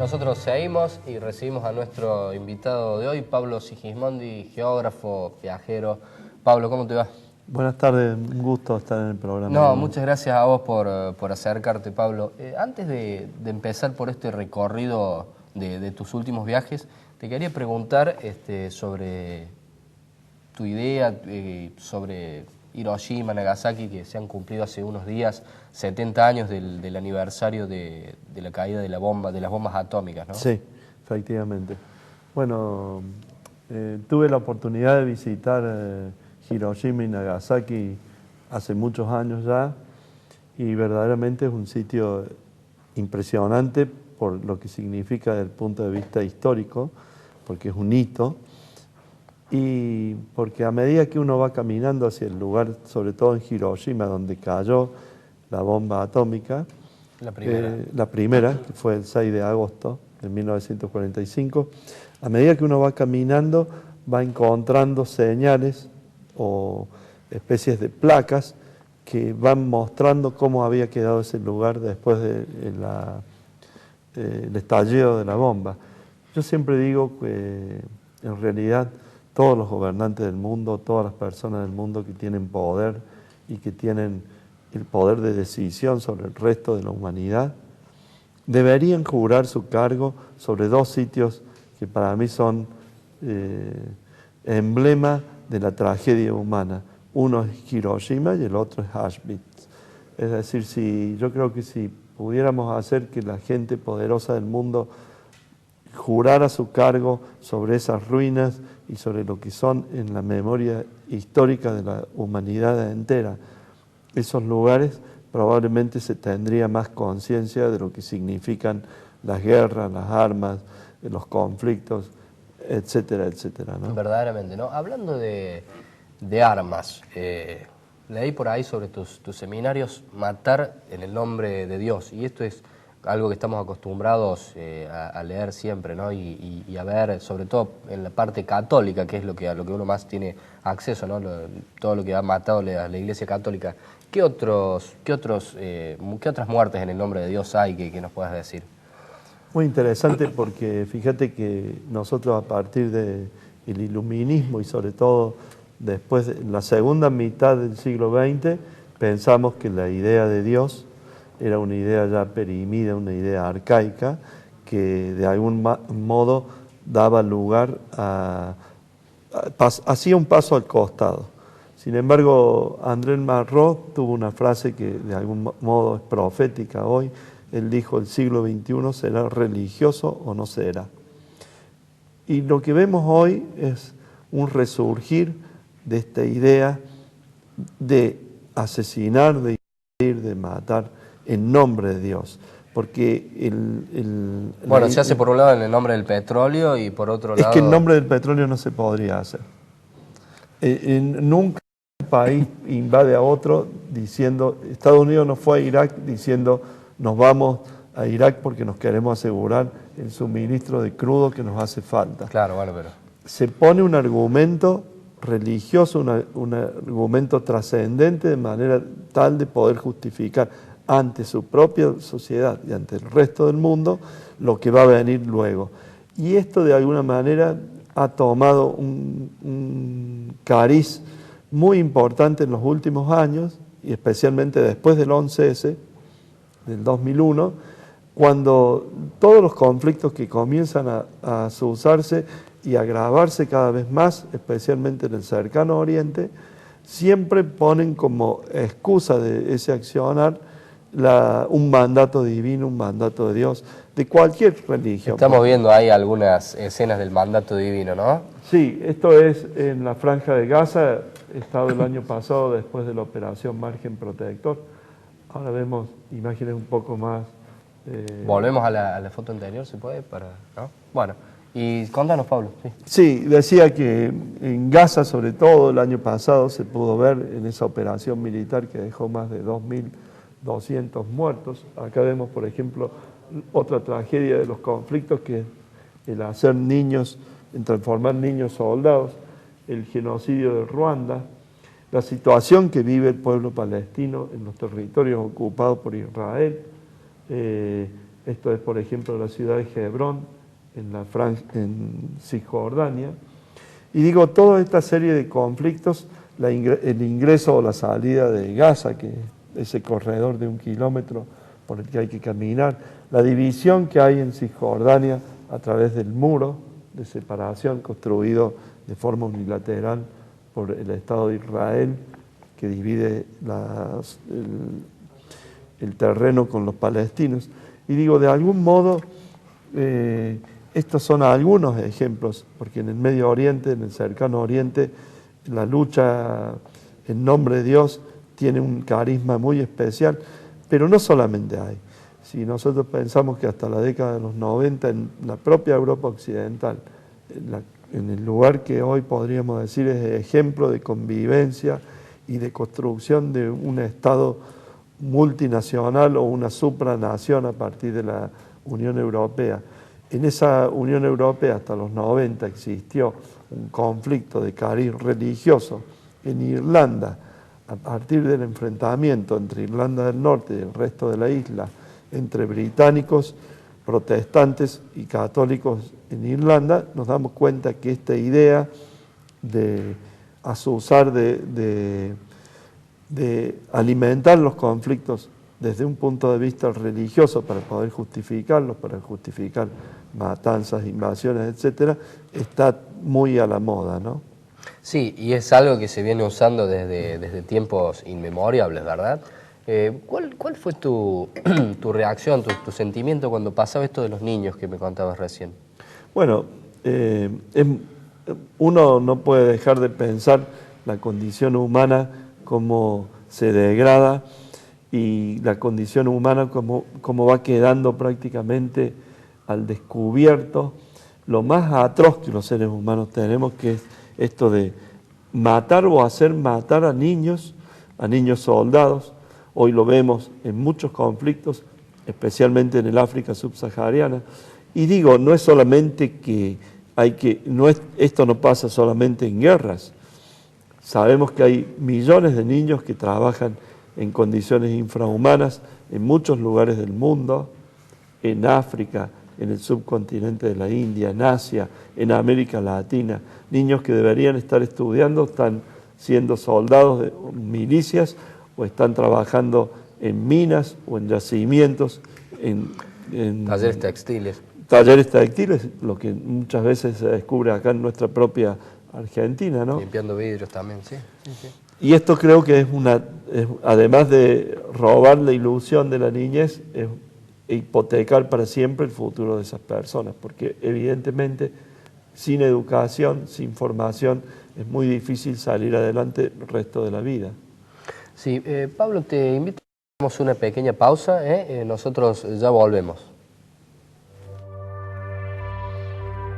Nosotros seguimos y recibimos a nuestro invitado de hoy, Pablo Sigismondi, geógrafo, viajero. Pablo, ¿cómo te va? Buenas tardes, un gusto estar en el programa. No, muchas gracias a vos por acercarte, Pablo. Antes de empezar por este recorrido de tus últimos viajes, te quería preguntar sobre tu idea sobre Hiroshima, Nagasaki, que se han cumplido hace unos días 70 años del aniversario de la caída de las bombas atómicas, ¿no? Sí, efectivamente. Bueno, tuve la oportunidad de visitar Hiroshima y Nagasaki hace muchos años ya, y verdaderamente es un sitio impresionante por lo que significa desde el punto de vista histórico, porque es un hito, y porque a medida que uno va caminando hacia el lugar, sobre todo en Hiroshima, donde cayó la bomba atómica, la primera, que fue el 6 de agosto de 1945, a medida que uno va caminando, va encontrando señales o especies de placas que van mostrando cómo había quedado ese lugar después del estallido de la bomba. Yo siempre digo que en realidad todos los gobernantes del mundo, todas las personas del mundo que tienen poder y que tienen el poder de decisión sobre el resto de la humanidad, deberían jurar su cargo sobre dos sitios que para mí son emblema de la tragedia humana. Uno es Hiroshima y el otro es Auschwitz. Es decir, yo creo que si pudiéramos hacer que la gente poderosa del mundo jurara su cargo sobre esas ruinas y sobre lo que son en la memoria histórica de la humanidad entera, esos lugares, probablemente se tendría más conciencia de lo que significan las guerras, las armas, los conflictos, etcétera, etcétera, ¿no? Verdaderamente, ¿no? Hablando de armas, leí por ahí sobre tus seminarios, matar en el nombre de Dios, y esto es algo que estamos acostumbrados a leer siempre, ¿no? Y a ver, sobre todo en la parte católica, que es a lo que uno más tiene acceso, ¿no? Todo lo que ha matado la Iglesia Católica. ¿Qué otras muertes en el nombre de Dios hay que nos puedas decir? Muy interesante, porque fíjate que nosotros, a partir del iluminismo y sobre todo después de la segunda mitad del siglo XX, pensamos que la idea de Dios era una idea ya perimida, una idea arcaica, que de algún modo daba lugar hacía un paso al costado. Sin embargo, André Malraux tuvo una frase que de algún modo es profética hoy. Él dijo: el siglo XXI será religioso o no será. Y lo que vemos hoy es un resurgir de esta idea de asesinar, de invadir, de matar en nombre de Dios. Porque se hace por un lado en el nombre del petróleo y por otro lado... Es que en nombre del petróleo no se podría hacer. Nunca un país invade a otro diciendo... Estados Unidos no fue a Irak diciendo: nos vamos a Irak porque nos queremos asegurar el suministro de crudo que nos hace falta. Claro, bueno, pero... Se pone un argumento religioso, un argumento trascendente, de manera tal de poder justificar ante su propia sociedad y ante el resto del mundo lo que va a venir luego. Y esto de alguna manera ha tomado un cariz muy importante en los últimos años, y especialmente después del 11S, del 2001, cuando todos los conflictos que comienzan a susarse y a agravarse cada vez más, especialmente en el cercano Oriente, siempre ponen como excusa de ese accionar un mandato divino, un mandato de Dios, de cualquier religión. Estamos viendo ahí algunas escenas del mandato divino, ¿no? Sí, esto es en la Franja de Gaza. He estado el año pasado después de la operación Margen Protector. Ahora vemos imágenes un poco más... Volvemos a la foto anterior, ¿se puede? ¿No? Bueno, y contanos, Pablo. Sí, decía que en Gaza, sobre todo, el año pasado se pudo ver en esa operación militar que dejó más de 2.200 muertos. Acá vemos, por ejemplo, otra tragedia de los conflictos, que es el hacer niños, en transformar niños soldados, el genocidio de Ruanda, la situación que vive el pueblo palestino en los territorios ocupados por Israel, Esto es, por ejemplo, la ciudad de Hebrón, en Cisjordania. Y digo, toda esta serie de conflictos, el ingreso o la salida de Gaza, que es ese corredor de 1 kilómetro por el que hay que caminar, la división que hay en Cisjordania a través del muro de separación construido de forma unilateral por el Estado de Israel, que divide el terreno con los palestinos. Y digo, de algún modo, estos son algunos ejemplos, porque en el Medio Oriente, en el cercano Oriente, la lucha en nombre de Dios tiene un carisma muy especial, pero no solamente hay. Si nosotros pensamos que hasta la década de los 90, en la propia Europa occidental, en el lugar que hoy podríamos decir es ejemplo de convivencia y de construcción de un Estado multinacional o una supranación a partir de la Unión Europea. En esa Unión Europea hasta los 90 existió un conflicto de cariz religioso. En Irlanda, a partir del enfrentamiento entre Irlanda del Norte y el resto de la isla, entre británicos, protestantes y católicos en Irlanda, nos damos cuenta que esta idea de azuzar, de alimentar los conflictos desde un punto de vista religioso para poder justificarlos, para justificar matanzas, invasiones, etcétera, está muy a la moda, ¿no? Sí, y es algo que se viene usando desde tiempos inmemorables, ¿verdad? ¿Cuál fue tu reacción, tu sentimiento cuando pasaba esto de los niños que me contabas recién? Bueno, uno no puede dejar de pensar la condición humana, cómo se degrada, y la condición humana cómo va quedando prácticamente al descubierto lo más atroz que los seres humanos tenemos, que es esto de matar o hacer matar a niños soldados. Hoy lo vemos en muchos conflictos, especialmente en el África subsahariana. Y digo, no es solamente esto no pasa solamente en guerras. Sabemos que hay millones de niños que trabajan en condiciones infrahumanas en muchos lugares del mundo, en África, en el subcontinente de la India, en Asia, en América Latina. Niños que deberían estar estudiando están siendo soldados de milicias o están trabajando en minas o en yacimientos, en talleres textiles. Talleres textiles, lo que muchas veces se descubre acá en nuestra propia Argentina, ¿no? Limpiando vidrios también, sí. Y esto creo que además de robar la ilusión de la niñez, es hipotecar para siempre el futuro de esas personas, porque evidentemente sin educación, sin formación, es muy difícil salir adelante el resto de la vida. Sí, Pablo, te invito a hacer una pequeña pausa, nosotros ya volvemos.